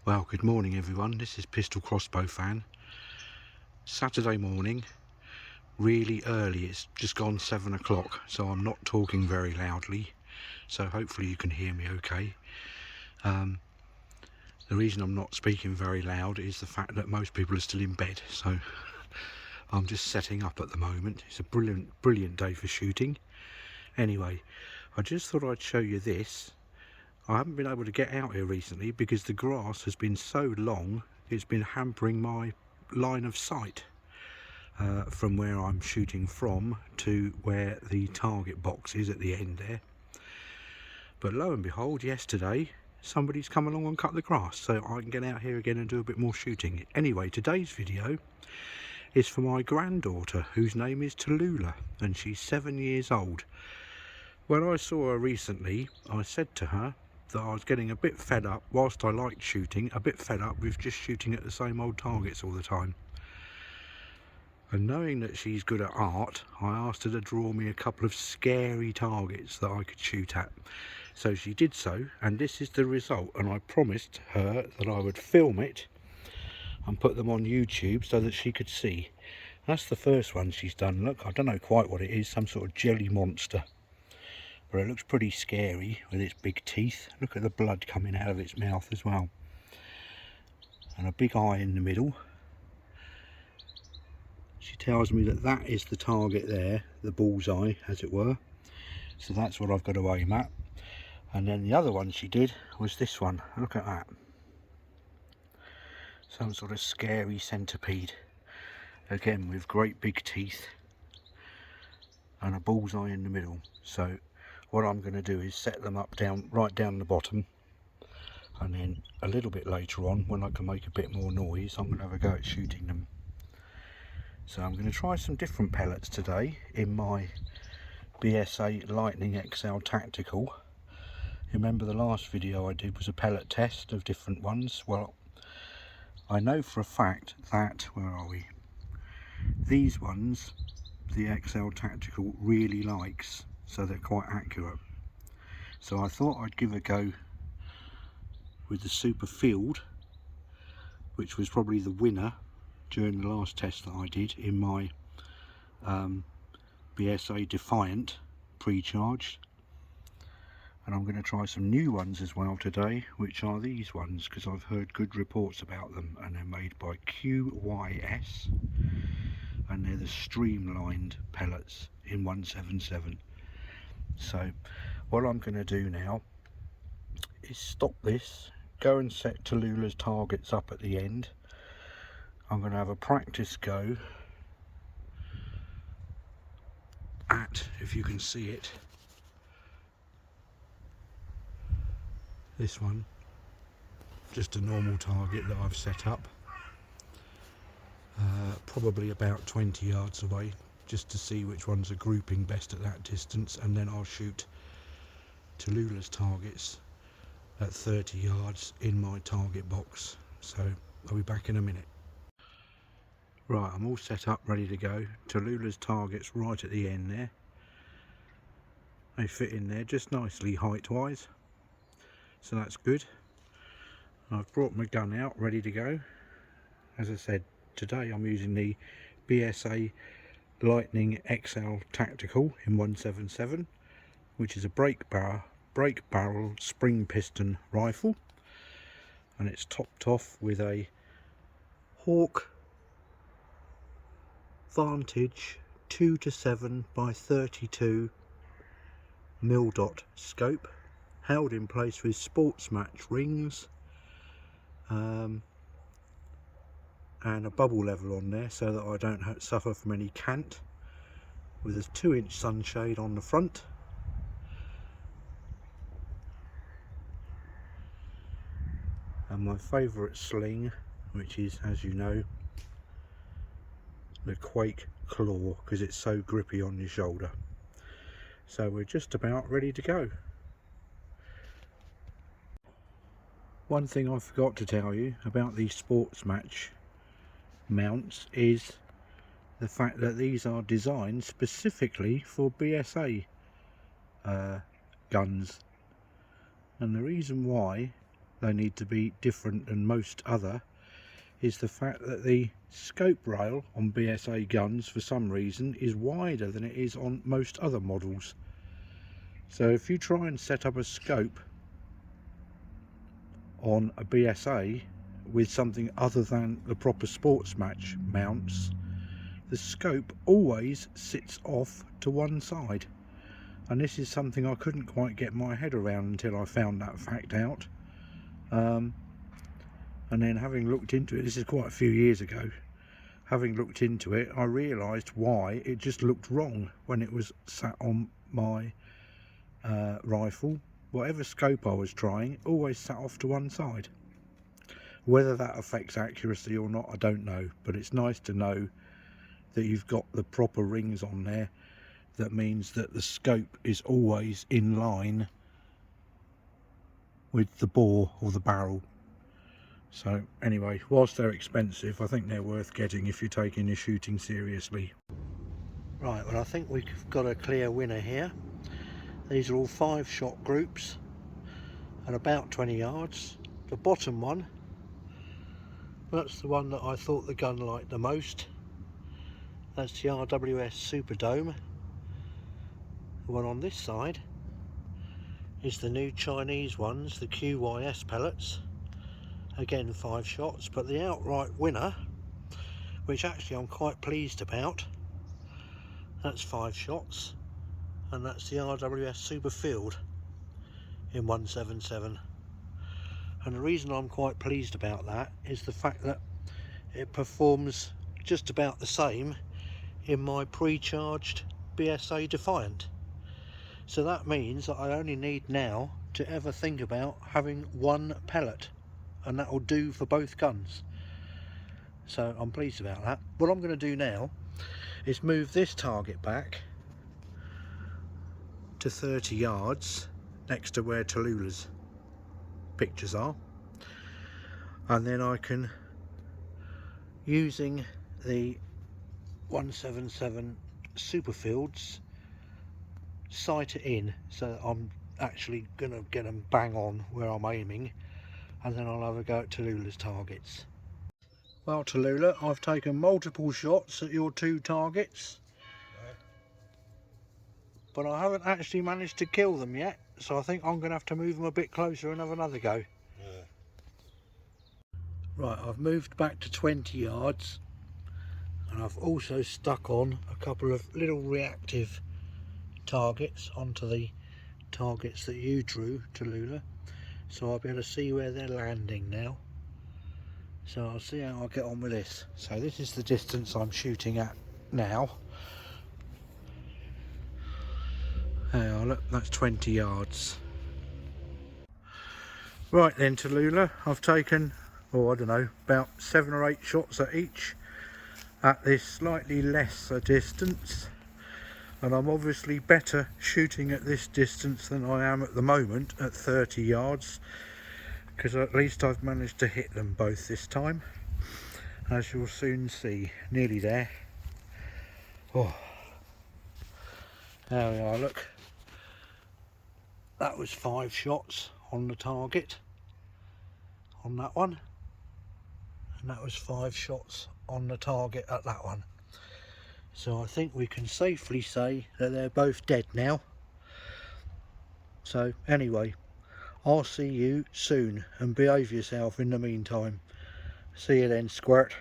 Well, good morning everyone, this is Pistol Crossbow Fan. Saturday morning, really early, it's just gone 7 o'clock, so I'm not talking very loudly, so hopefully you can hear me okay. The reason I'm not speaking very loud is the fact that most people are still in bed, so I'm just setting up at the moment. It's a brilliant day for shooting. Anyway, I just thought I'd show you this. I haven't been able to get out here recently because the grass has been so long, it's been hampering my line of sight from where I'm shooting from to where the target box is at the end there. But lo and behold, yesterday somebody's come along and cut the grass, so I can get out here again and do a bit more shooting. Anyway, today's video is for my granddaughter, whose name is Tulullas, and she's 7 years old. When I saw her recently, I said to her that I was getting a bit fed up, whilst I liked shooting, a bit fed up with just shooting at the same old targets all the time. And knowing that she's good at art, I asked her to draw me a couple of scary targets that I could shoot at. So she did so, and this is the result, and I promised her that I would film it and put them on YouTube so that she could see. That's the first one she's done. Look, I don't know quite what it is, some sort of jelly monster. But it looks pretty scary with its big teeth. Look at the blood coming out of its mouth as well. And a big eye in the middle. She tells me that that is the target there, the bullseye as it were. So that's what I've got to aim at. And then the other one she did was this one. Look at that. Some sort of scary centipede. Again with great big teeth. And a bullseye in the middle. So what I'm going to do is set them up right down the bottom, and then a little bit later on, when I can make a bit more noise, I'm going to have a go at shooting them. So I'm going to try some different pellets today in my Bsa Lightning XL Tactical. Remember the last video I did was a pellet test of different ones. Well, I know for a fact that, where are we? These ones, the XL Tactical really likes, so they're quite accurate. So I thought I'd give a go with the Super Field, which was probably the winner during the last test that I did in my Bsa Defiant pre-charged. And I'm going to try some new ones as well today, which are these ones, because I've heard good reports about them, and they're made by QYS, and they're the streamlined pellets in 177. So what I'm going to do now is stop this, go and set Tulullas targets up at the end. I'm going to have a practice go at, if you can see it, this one, just a normal target that I've set up, probably about 20 yards away, just to see which ones are grouping best at that distance, and then I'll shoot Tulullas targets at 30 yards in my target box. So I'll be back in a minute. Right, I'm all set up, ready to go. Tulullas targets right at the end there. They fit in there just nicely height wise, so that's good. I've brought my gun out ready to go. As I said, today I'm using the Bsa Lightning XL Tactical in 177, which is a break barrel spring piston rifle, and it's topped off with a Hawk Vantage 2-7 by 32 mil-dot scope, held in place with sports match rings, and a bubble level on there so that I don't suffer from any cant, with a 2-inch sunshade on the front. And my favourite sling, which is, as you know, the Quake Claw, because it's so grippy on your shoulder. So we're just about ready to go. One thing I forgot to tell you about these sports match mounts is the fact that these are designed specifically for Bsa guns, and the reason why they need to be different than most other is the fact that the scope rail on BSA guns for some reason is wider than it is on most other models. So if you try and set up a scope on a BSA with something other than the proper sports match mounts, the scope always sits off to one side, and this is something I couldn't quite get my head around until I found that fact out. And then having looked into it, this is quite a few years ago, having looked into it, I realised why it just looked wrong when it was sat on my rifle. Whatever scope I was trying, always sat off to one side. Whether that affects accuracy or not, I don't know, but it's nice to know that you've got the proper rings on there. That means that the scope is always in line with the bore or the barrel. So anyway, whilst they're expensive, I think they're worth getting if you're taking your shooting seriously. Right, well I think we've got a clear winner here. These are all 5-shot groups and about 20 yards. The bottom one, that's the one that I thought the gun liked the most. That's the RWS Superdome. The one on this side is the new Chinese ones, the QYS pellets. Again 5 shots, but the outright winner, which actually I'm quite pleased about, that's 5 shots, and that's the RWS Super Field in 177. And the reason I'm quite pleased about that is the fact that it performs just about the same in my pre-charged BSA Defiant. So that means that I only need now to ever think about having one pellet, and that will do for both guns. So I'm pleased about that. What I'm going to do now is move this target back to 30 yards next to where Tulullas pictures are, and then I can, using the 177 Superfields, sight it in so that I'm actually going to get them bang on where I'm aiming, and then I'll have a go at Tulullas targets. Well, Tullula, I've taken multiple shots at your 2 targets, but I haven't actually managed to kill them yet, so I think I'm going to have to move them a bit closer and have another go. Yeah. Right, I've moved back to 20 yards, and I've also stuck on a couple of little reactive targets onto the targets that you drew, Tullula, so I'll be able to see where they're landing now. So I'll see how I get on with this. So this is the distance I'm shooting at now. Oh, look, that's 20 yards. Right then, Tullula, I've taken, oh I don't know, about 7 or 8 shots at each at this slightly lesser distance, and I'm obviously better shooting at this distance than I am at the moment at 30 yards, because at least I've managed to hit them both this time, as you'll soon see. Nearly there. Oh, there we are, look. That was 5 shots on the target on that one, and that was 5 shots on the target at that one. So I think we can safely say that they're both dead now. So anyway, I'll see you soon, and behave yourself in the meantime. See you then, squirt.